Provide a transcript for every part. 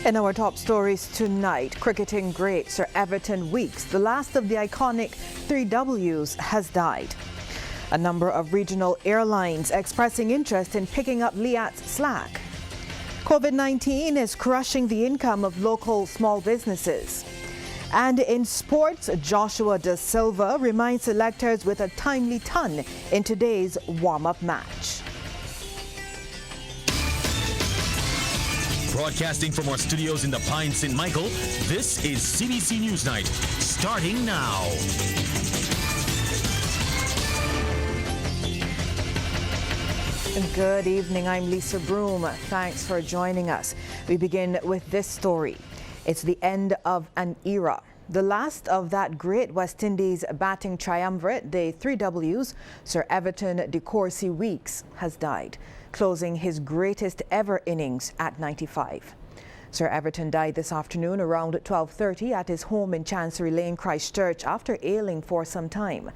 In our top stories tonight, cricketing great Sir Everton Weekes, the last of the iconic 3Ws, has died. A number of regional airlines expressing interest in picking up Liat's slack. COVID-19 is crushing the income of local small businesses. And in sports, Joshua Da Silva reminds selectors with a timely ton in today's warm-up match. Broadcasting from our studios in the Pine St. Michael, this is CBC Newsnight, starting now. Good evening, I'm Lisa Broom. Thanks for joining us. We begin with this story. It's the end of an era. The last of that great West Indies batting triumvirate, the 3Ws, Sir Everton De Courcy Weekes, has died, closing his greatest ever innings at 95. Sir Everton died this afternoon around 12:30 at his home in Chancery Lane, Christchurch, after ailing for some time.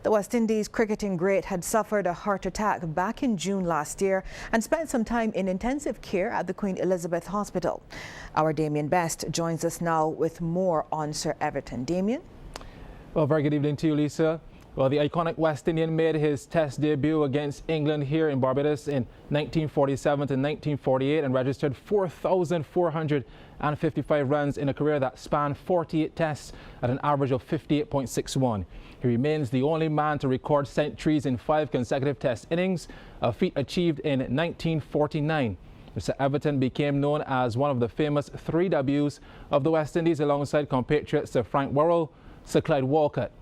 The West Indies cricketing great had suffered a heart attack back in June last year and spent some time in intensive care at the Queen Elizabeth Hospital. Our Damien Best joins us now with more on Sir Everton. Damien? Well, very good evening to you, Lisa. Well, the iconic West Indian made his Test debut against England here in Barbados in 1947 to 1948 and registered 4,455 runs in a career that spanned 48 Tests at an average of 58.61. He remains the only man to record centuries in 5 consecutive Test innings, a feat achieved in 1949. Mr. Everton became known as one of the famous 3Ws of the West Indies alongside compatriots Sir Frank Worrell, Sir Clyde Walcott.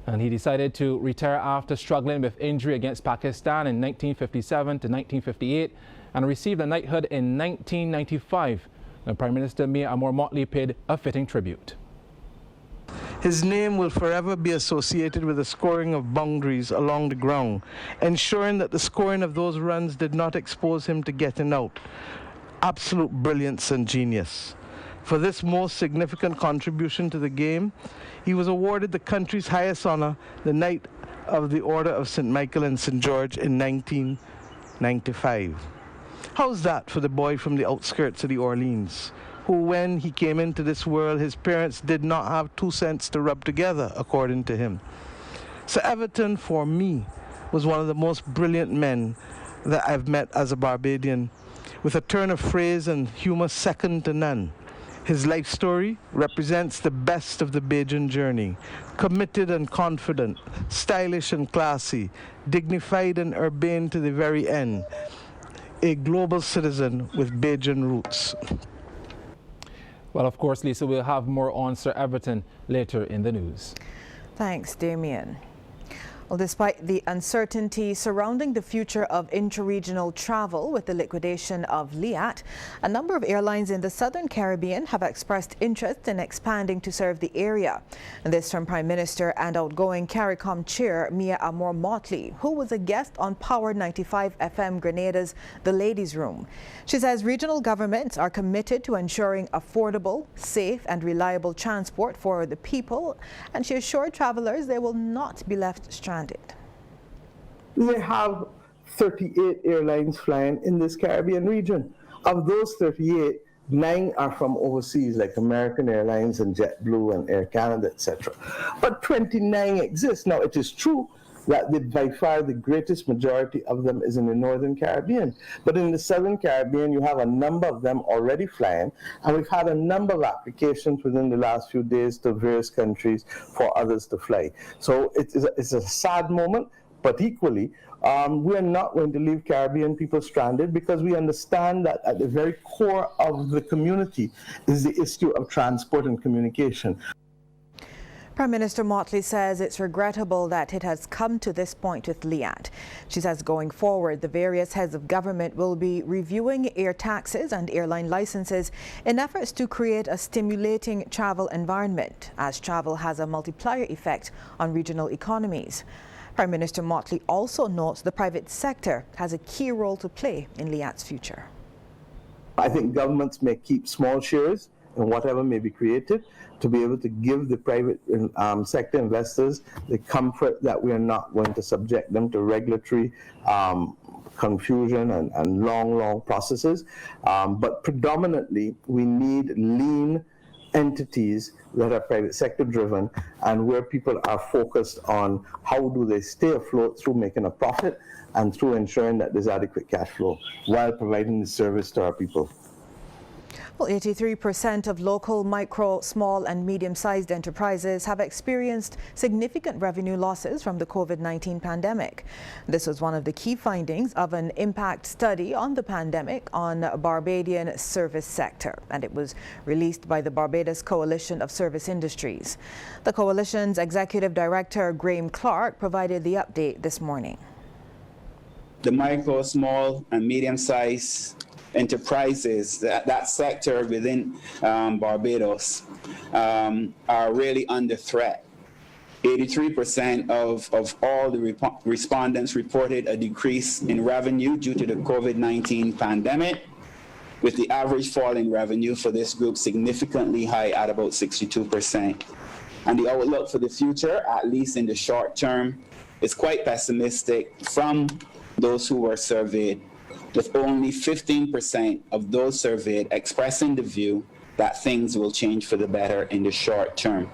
And he decided to retire after struggling with injury against Pakistan in 1957 to 1958 and received a knighthood in 1995 when Prime Minister Mia Motley paid a fitting tribute. His name will forever be associated with the scoring of boundaries along the ground, ensuring that the scoring of those runs did not expose him to getting out. Absolute brilliance and genius. For this most significant contribution to the game, he was awarded the country's highest honor, the Knight of the Order of St. Michael and St. George in 1995. How's that for the boy from the outskirts of the Orleans, who when he came into this world, his parents did not have 2 cents to rub together, according to him. Sir Everton, for me, was one of the most brilliant men that I've met as a Barbadian, with a turn of phrase and humor second to none. His life story represents the best of the Bajan journey, committed and confident, stylish and classy, dignified and urbane to the very end, a global citizen with Bajan roots. Well, of course, Lisa, we'll have more on Sir Everton later in the news. Thanks, Damien. Well, despite the uncertainty surrounding the future of intra-regional travel with the liquidation of Liat, a number of airlines in the Southern Caribbean have expressed interest in expanding to serve the area. And this from Prime Minister and outgoing CARICOM Chair Mia Motley, who was a guest on Power 95 FM Grenada's The Ladies' Room. She says regional governments are committed to ensuring affordable, safe and reliable transport for the people, and she assured travelers they will not be left stranded. We have 38 airlines flying in this Caribbean region. Of those 38, 9 are from overseas, like American Airlines and JetBlue and Air Canada, etc. But 29 exist. Now, it is true that by far the greatest majority of them is in the Northern Caribbean. But in the Southern Caribbean, you have a number of them already flying, and we've had a number of applications within the last few days to various countries for others to fly. So it's a sad moment, but equally, we are not going to leave Caribbean people stranded, because we understand that at the very core of the community is the issue of transport and communication. Prime Minister Motley says it's regrettable that it has come to this point with Liat. She says going forward, the various heads of government will be reviewing air taxes and airline licenses in efforts to create a stimulating travel environment, as travel has a multiplier effect on regional economies. Prime Minister Motley also notes the private sector has a key role to play in Liat's future. I think governments may keep small shares and whatever may be created, to be able to give the private sector investors the comfort that we are not going to subject them to regulatory confusion and long processes. But predominantly, we need lean entities that are private sector driven and where people are focused on how do they stay afloat through making a profit and through ensuring that there's adequate cash flow while providing the service to our people. Well, 83% of local micro, small and medium-sized enterprises have experienced significant revenue losses from the COVID-19 pandemic. This was one of the key findings of an impact study on the pandemic on Barbadian service sector, and it was released by the Barbados Coalition of Service Industries. The coalition's executive director, Graham Clark, provided the update this morning. The micro, small and medium-sized enterprises, that sector within Barbados are really under threat. 83% of all the respondents reported a decrease in revenue due to the COVID-19 pandemic, with the average fall in revenue for this group significantly high at about 62%. And the outlook for the future, at least in the short term, is quite pessimistic from those who were surveyed, with only 15% of those surveyed expressing the view that things will change for the better in the short term.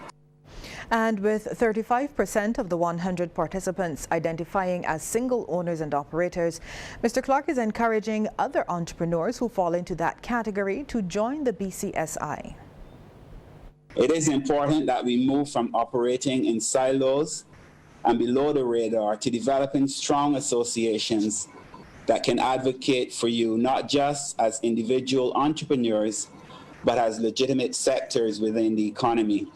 And with 35% of the 100 participants identifying as single owners and operators, Mr. Clark is encouraging other entrepreneurs who fall into that category to join the BCSI. It is important that we move from operating in silos and below the radar to developing strong associations that can advocate for you, not just as individual entrepreneurs, but as legitimate sectors within the economy.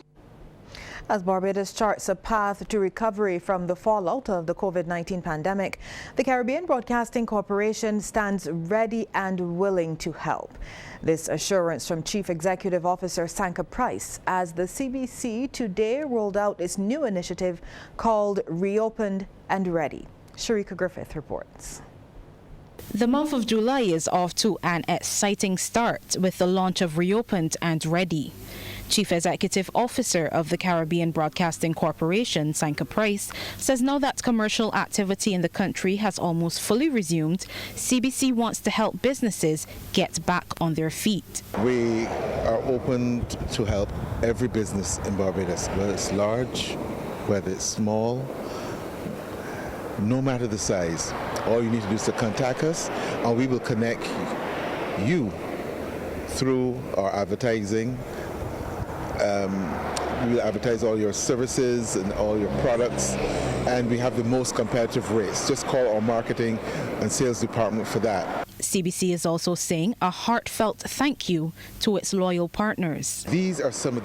As Barbados charts a path to recovery from the fallout of the COVID-19 pandemic, the Caribbean Broadcasting Corporation stands ready and willing to help. This assurance from Chief Executive Officer Sanka Price as the CBC today rolled out its new initiative called Reopened and Ready. Sharika Griffith reports. The month of July is off to an exciting start with the launch of Reopened and Ready. Chief Executive Officer of the Caribbean Broadcasting Corporation, Sanka Price, says now that commercial activity in the country has almost fully resumed, CBC wants to help businesses get back on their feet. We are open to help every business in Barbados, whether it's large, whether it's small, no matter the size. All you need to do is to contact us and we will connect you through our advertising. We will advertise all your services and all your products, and we have the most competitive rates. Just call our marketing and sales department for that. CBC is also saying a heartfelt thank you to its loyal partners. These are some of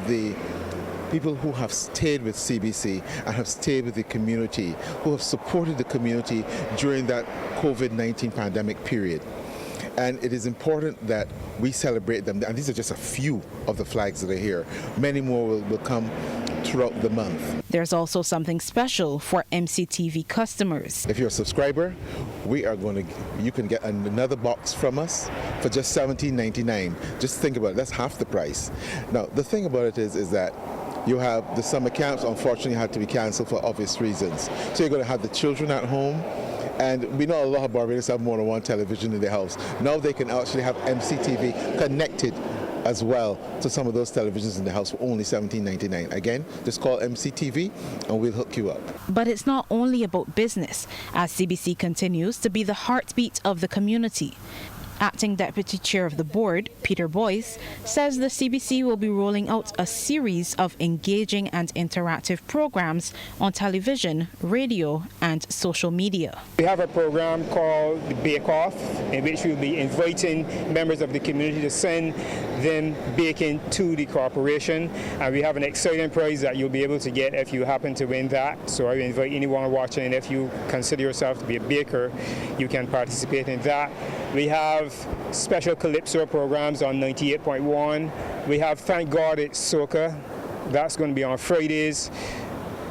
the people who have stayed with CBC and have stayed with the community, who have supported the community during that COVID-19 pandemic period. And it is important that we celebrate them. And these are just a few of the flags that are here. Many more will come throughout the month. There's also something special for MCTV customers. If you're a subscriber, you can get another box from us for just $17.99. Just think about it, that's half the price. Now, the thing about it is that you have the summer camps, unfortunately, had to be canceled for obvious reasons. So you're going to have the children at home. And we know a lot of Barbadians have more than one television in their house. Now they can actually have MCTV connected as well to some of those televisions in the house for only $17.99. Again, just call MCTV and we'll hook you up. But it's not only about business, as CBC continues to be the heartbeat of the community. Acting Deputy Chair of the Board, Peter Boyce, says the CBC will be rolling out a series of engaging and interactive programs on television, radio and social media. We have a program called the Bake Off, in which we'll be inviting members of the community to send them baking to the corporation. And we have an exciting prize that you'll be able to get if you happen to win that. So I invite anyone watching, if you consider yourself to be a baker, you can participate in that. We have special Calypso programs on 98.1. We have Thank God It's Soca. That's going to be on Fridays.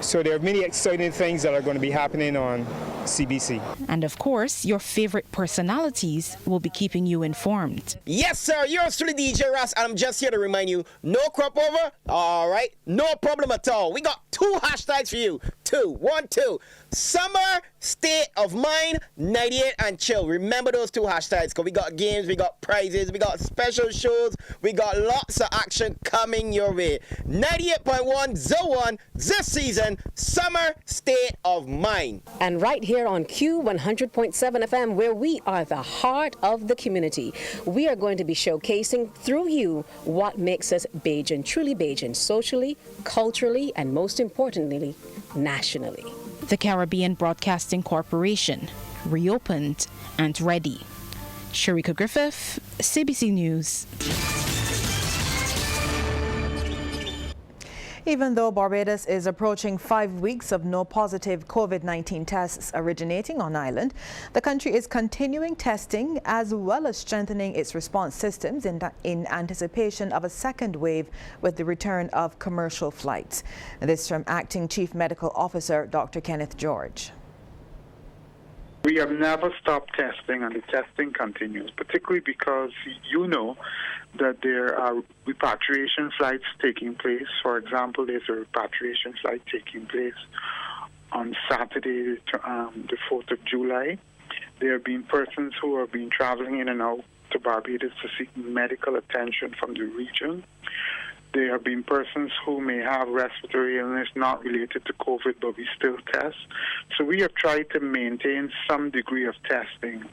So there are many exciting things that are going to be happening on CBC. And of course, your favorite personalities will be keeping you informed. Yes, sir. You're still the DJ Ross, and I'm just here to remind you, no crop over. All right. No problem at all. We got 2 hashtags for you. 2. 1, 2. Summer State of Mind, 98 and Chill. Remember those 2 hashtags, because we got games, we got prizes, we got special shows, we got lots of action coming your way. 98.1 Zone this season, Summer State of Mind. And right here on Q100.7 FM, where we are the heart of the community, we are going to be showcasing through you what makes us Bajan, truly Bajan, socially, culturally, and most importantly, nationally. The Caribbean Broadcasting Corporation, reopened and ready. Sharika Griffith, CBC News. Even though Barbados is approaching 5 weeks of no positive COVID-19 tests originating on island, the country is continuing testing as well as strengthening its response systems in anticipation of a second wave with the return of commercial flights. This from Acting Chief Medical Officer Dr. Kenneth George. We have never stopped testing, and the testing continues, particularly because you know that there are repatriation flights taking place. For example, there's a repatriation flight taking place on Saturday, the 4th of July. There have been persons who have been traveling in and out to Barbados to seek medical attention from the region. There have been persons who may have respiratory illness not related to COVID, but we still test. So we have tried to maintain some degree of testing.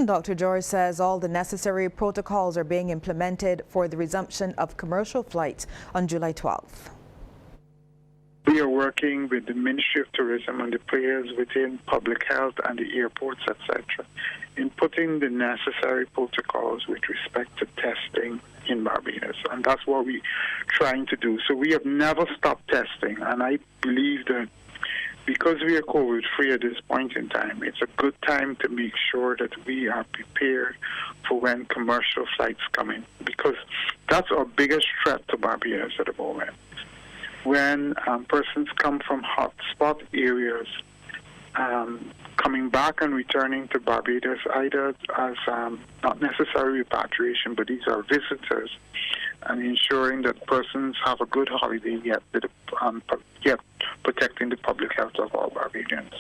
Dr. George says all the necessary protocols are being implemented for the resumption of commercial flights on July 12th. We are working with the Ministry of Tourism and the players within public health and the airports, etc., in putting the necessary protocols with respect to testing in Barbados. And that's what we're trying to do. So we have never stopped testing. And I believe that because we are COVID-free at this point in time, it's a good time to make sure that we are prepared for when commercial flights come in, because that's our biggest threat to Barbados at the moment. When persons come from hotspot areas, coming back and returning to Barbados, either as not necessarily repatriation, but these are visitors, and ensuring that persons have a good holiday, yet protecting the public health of all Barbadians.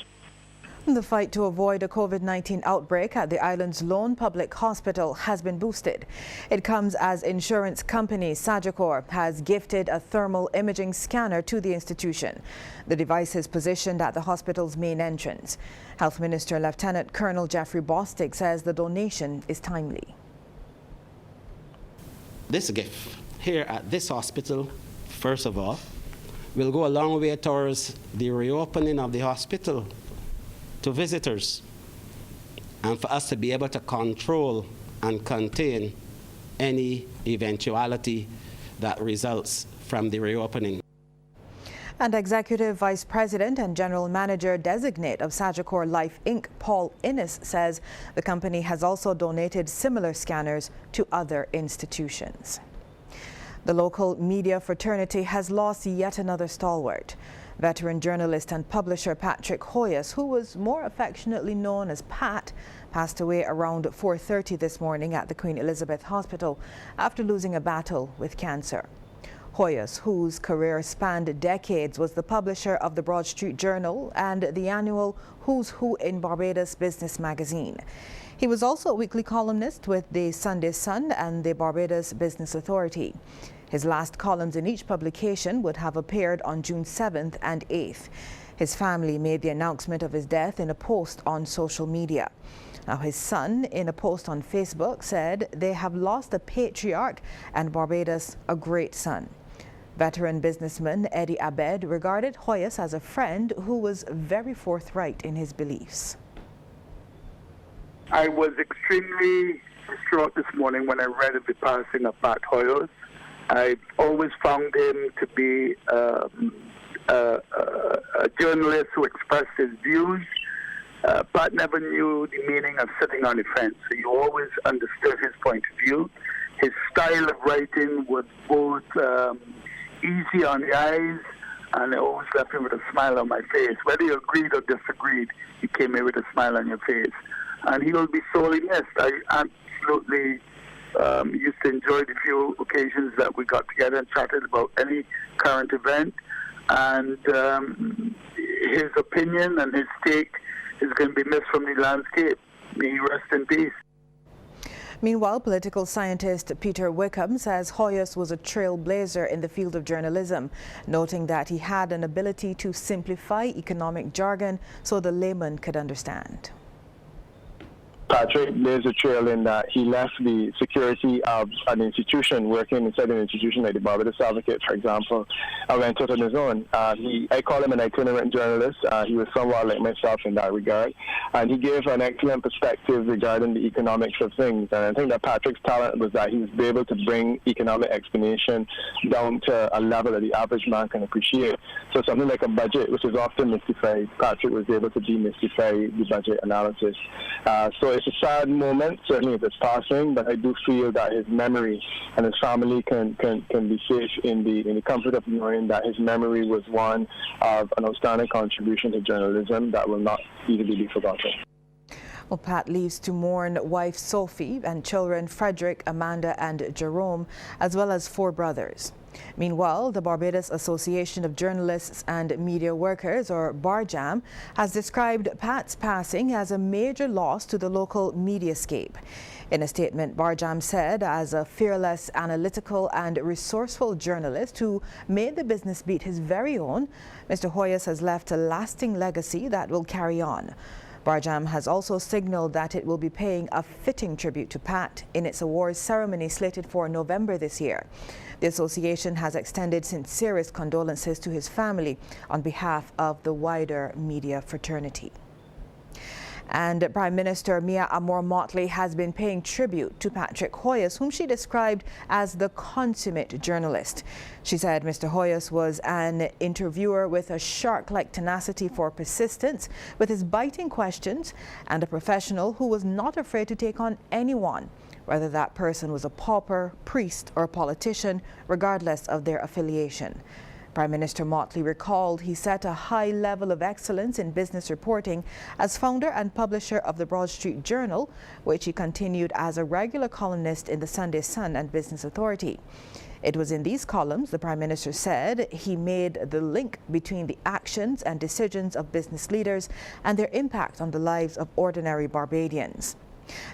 The fight to avoid a COVID-19 outbreak at the island's lone public hospital has been boosted. It comes as insurance company Sagicor has gifted a thermal imaging scanner to the institution. The device is positioned at the hospital's main entrance. Health Minister Lieutenant Colonel Jeffrey Bostic says the donation is timely. This gift here at this hospital, first of all, will go a long way towards the reopening of the hospital to visitors, and for us to be able to control and contain any eventuality that results from the reopening. And Executive Vice President and General Manager Designate of Sagicor Life Inc., Paul Innes, says the company has also donated similar scanners to other institutions. The local media fraternity has lost yet another stalwart. Veteran journalist and publisher Patrick Hoyas, who was more affectionately known as Pat, passed away around 4:30 this morning at the Queen Elizabeth Hospital after losing a battle with cancer. Hoyas, whose career spanned decades, was the publisher of the Broad Street Journal and the annual Who's Who in Barbados Business magazine. He was also a weekly columnist with the Sunday Sun and the Barbados Business Authority. His last columns in each publication would have appeared on June 7th and 8th. His family made the announcement of his death in a post on social media. Now, his son, in a post on Facebook, said they have lost a patriarch and Barbados a great son. Veteran businessman Eddie Abed regarded Hoyas as a friend who was very forthright in his beliefs. I was extremely distraught this morning when I read of the passing of Pat Hoyas. I always found him to be a journalist who expressed his views. Pat never knew the meaning of sitting on the fence. He always understood his point of view. His style of writing was both easy on the eyes and it always left me with a smile on my face. Whether you agreed or disagreed, you came in with a smile on your face. And he will be sorely missed. I absolutely used to enjoy the few occasions that we got together and chatted about any current event. And his opinion and his take is going to be missed from the landscape. May he rest in peace. Meanwhile, political scientist Peter Wickham says Hoyos was a trailblazer in the field of journalism, noting that he had an ability to simplify economic jargon so the layman could understand. Patrick blazed a trail in that he left the security of an institution, working inside an institution like the Barbados Advocate, for example, and went out on his own. I call him an itinerant journalist. He was somewhat like myself in that regard. And he gave an excellent perspective regarding the economics of things. And I think that Patrick's talent was that he was able to bring economic explanation down to a level that the average man can appreciate. So something like a budget, which is often mystified, Patrick was able to demystify the budget analysis. So it's a sad moment, certainly if it's passing, but I do feel that his memory and his family can be safe in the comfort of knowing that his memory was one of an outstanding contribution to journalism that will not easily be forgotten. Well, Pat leaves to mourn wife Sophie and children Frederick, Amanda and Jerome, as well as 4 brothers. Meanwhile, the Barbados Association of Journalists and Media Workers, or BARJAM, has described Pat's passing as a major loss to the local mediascape. In a statement, BARJAM said, as a fearless, analytical and resourceful journalist who made the business beat his very own, Mr. Hoyos has left a lasting legacy that will carry on. BARJAM has also signaled that it will be paying a fitting tribute to Pat in its awards ceremony slated for November this year. The association has extended sincerest condolences to his family on behalf of the wider media fraternity. And Prime Minister Mia Amor-Motley has been paying tribute to Patrick Hoyos, whom she described as the consummate journalist. She said Mr. Hoyos was an interviewer with a shark-like tenacity for persistence, with his biting questions, and a professional who was not afraid to take on anyone, whether that person was a pauper, priest, or politician, regardless of their affiliation. Prime Minister Motley recalled he set a high level of excellence in business reporting as founder and publisher of the Broad Street Journal, which he continued as a regular columnist in the Sunday Sun and Business Authority. It was in these columns, the Prime Minister said, he made the link between the actions and decisions of business leaders and their impact on the lives of ordinary Barbadians.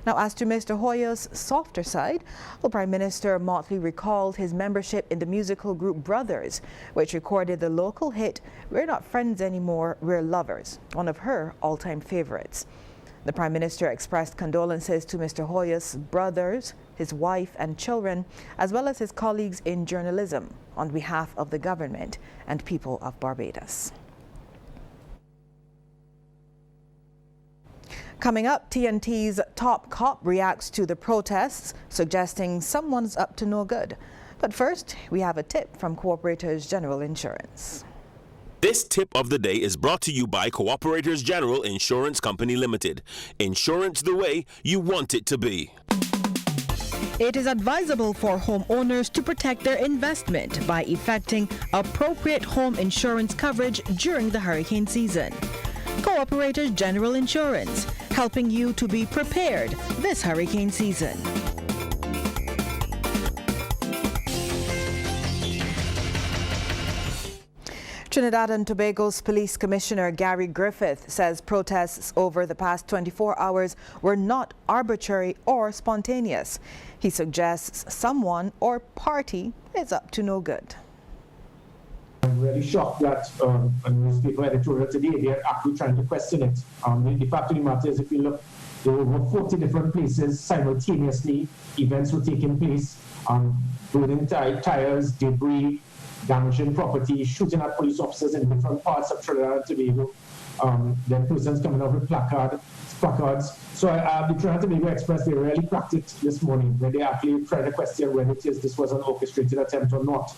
Now, as to Mr. Hoyos' softer side, well, Prime Minister Motley recalled his membership in the musical group Brothers, which recorded the local hit "We're Not Friends Anymore, We're Lovers," one of her all-time favorites. The Prime Minister expressed condolences to Mr. Hoyos' brothers, his wife and children, as well as his colleagues in journalism, on behalf of the government and people of Barbados. Coming up, TNT's Top Cop reacts to the protests, suggesting someone's up to no good. But first, we have a tip from Cooperators General Insurance. This tip of the day is brought to you by Cooperators General Insurance Company Limited. Insurance the way you want it to be. It is advisable for homeowners to protect their investment by effecting appropriate home insurance coverage during the hurricane season. Cooperators General Insurance, helping you to be prepared this hurricane season. Trinidad and Tobago's Police Commissioner Gary Griffith says protests over the past 24 hours were not arbitrary or spontaneous. He suggests someone or party is up to no good. I'm really shocked that a newspaper editorial today, they're actually trying to question it. The fact of the matter is, if you look, there were over 40 different places simultaneously, events were taking place, burning tires, debris, damaging property, shooting at police officers in different parts of Trinidad and Tobago, then persons coming out with placards. So the Trinidad and Tobago Express, they really cracked it this morning, when they actually tried to question whether this was an orchestrated attempt or not.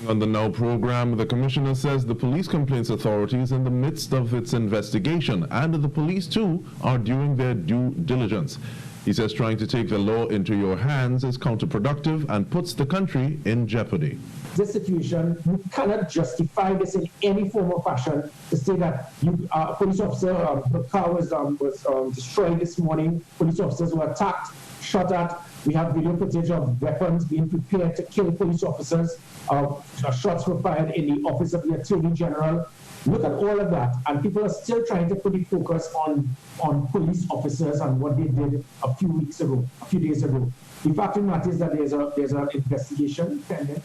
On the Now program, the Commissioner says the Police Complaints Authority is in the midst of its investigation, and the police too are doing their due diligence. He says trying to take the law into your hands is counterproductive and puts the country in jeopardy. this situation, you cannot justify this in any form or fashion to say that a police officer, the car was destroyed this morning, police officers were attacked, shot at. We have video footage of weapons being prepared to kill police officers. Shots were fired in the office of the Attorney General. Look at all of that, and people are still trying to put the focus on police officers and what they did a few days ago. The fact of the matter is that there's an investigation pending.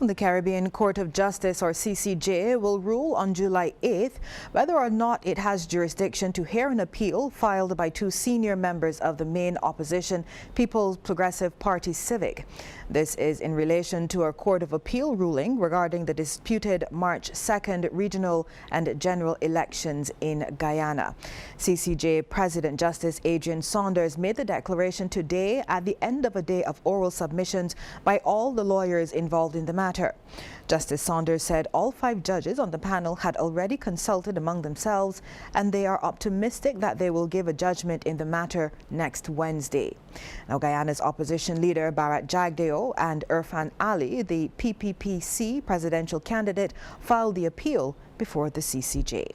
The Caribbean Court of Justice, or CCJ, will rule on July 8th whether or not it has jurisdiction to hear an appeal filed by two senior members of the main opposition People's Progressive Party Civic. This is in relation to a Court of Appeal ruling regarding the disputed March 2nd regional and general elections in Guyana. CCJ President Justice Adrian Saunders made the declaration today at the end of a day of oral submissions by all the lawyers involved in the matter. Justice Saunders said all 5 judges on the panel had already consulted among themselves and they are optimistic that they will give a judgment in the matter next Wednesday. Now, Guyana's opposition leader Bharat Jagdeo and Irfan Ali, the PPPC presidential candidate, filed the appeal before the CCJ.